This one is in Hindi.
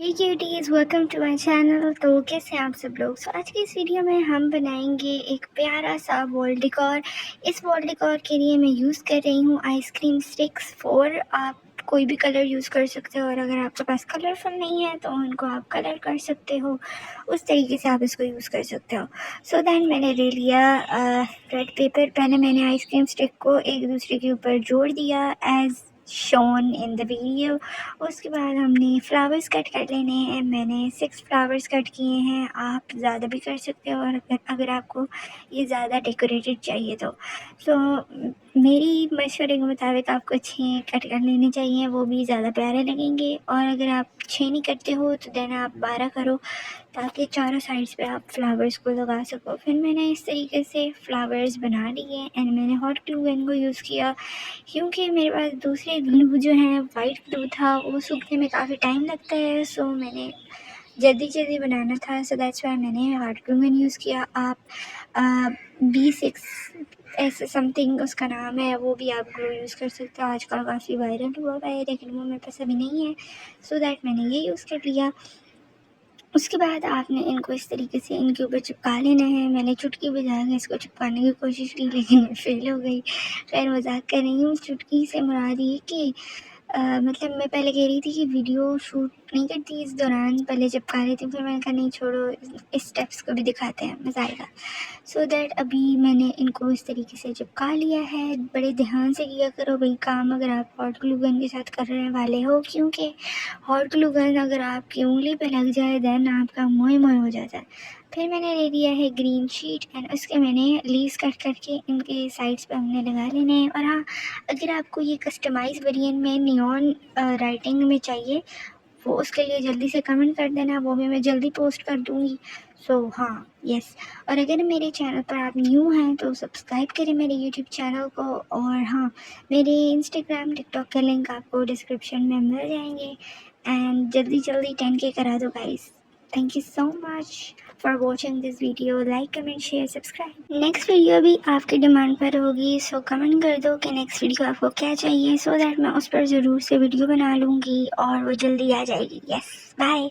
Hey cuties, welcome to my channel. तो कैसे हैं आप सब लोग। आज की इस वीडियो में हम बनाएंगे एक प्यारा सा वॉल डेकोर। इस वॉल डेकोर के लिए मैं यूज़ कर रही हूँ आइसक्रीम स्टिक्स 4। आप कोई भी कलर यूज़ कर सकते हो और अगर आपके पास कलरफुल नहीं है तो उनको आप कलर कर सकते हो, उस तरीके से आप इसको यूज़ कर सकते हो। सो दैन मैंने ले लिया रेड पेपर। पहले मैंने आइसक्रीम स्टिक को एक दूसरे के ऊपर जोड़ दिया as shown in the video. उसके बाद हमने फ्लावर्स कट कर लेने हैं। मैंने 6 फ्लावर्स कट किए हैं, आप ज़्यादा भी कर सकते हो और अगर आपको ये ज़्यादा डेकोरेटेड चाहिए तो मेरी मशवरे के मुताबिक आपको 6 कट कर लेने चाहिए, वो भी ज़्यादा प्यारे लगेंगे। और अगर आप 6 नहीं करते हो तो देन आप 12 करो ताकि चारों साइड्स पे आप फ्लावर्स को लगा सको। फिर मैंने इस तरीके से फ्लावर्स बना लिए एंड मैंने हॉट ग्लू गन को यूज़ किया क्योंकि मेरे पास दूसरे ग्लू जो हैं वाइट ग्लू था, वो सूखने में काफ़ी टाइम लगता है। सो मैंने जल्दी बनाना था, सो दैट्स वाई मैंने हॉट ग्लू गन यूज़ किया। आप B6 ऐसे समथिंग उसका नाम है, वो भी आप ग्लू यूज़ कर सकते हो। आजकल काफ़ी वायरल हुआ है लेकिन वो मेरे पास अभी नहीं है, सो दैट मैंने ये यूज़ कर लिया। उसके बाद आपने इनको इस तरीके से इनके ऊपर चिपका लेना है। मैंने चुटकी बजा के इसको चिपकाने की कोशिश की लेकिन फेल हो गई। खैर मजाक कर रही हूँ। चुटकी से मुराद ये कि मतलब मैं पहले कह रही थी कि वीडियो शूट नहीं करती इस दौरान, पहले चिपका रही थी, फिर मैंने कहा नहीं छोड़ो, इस स्टेप्स को भी दिखाते हैं, मज़ा आएगा। सो दैट अभी मैंने इनको इस तरीके से चिपका लिया है। बड़े ध्यान से किया करो भाई काम अगर आप हॉट ग्लू गन के साथ करने वाले हो, क्योंकि हॉट ग्लू गन अगर आपकी उंगली पे लग जाए देन आपका मोए मोए हो जाता है। फिर मैंने ले लिया है ग्रीन शीट एंड उसके मैंने लीव्स कट करके इनके साइड्स पे हमने लगा लेने हैं। और हाँ, अगर आपको ये कस्टमाइज वेरिएंट में नियॉन राइटिंग में चाहिए वो उसके लिए जल्दी से कमेंट कर देना, वो भी मैं जल्दी पोस्ट कर दूँगी। सो हाँ, यस। और अगर मेरे चैनल पर आप न्यू हैं तो सब्सक्राइब करें मेरे यूट्यूब चैनल को। और हाँ, मेरे इंस्टाग्राम टिकटॉक के लिंक आपको डिस्क्रिप्शन में मिल जाएंगे। एंड जल्दी 10K करा दो guys. Thank you so much for watching this video. Like comment share subscribe. Next video भी आपकी डिमांड पर होगी, सो कमेंट कर दो कि नेक्स्ट वीडियो आपको क्या चाहिए, सो दैट मैं उस पर ज़रूर से वीडियो बना लूँगी और वो जल्दी आ जाएगी। Yes, bye.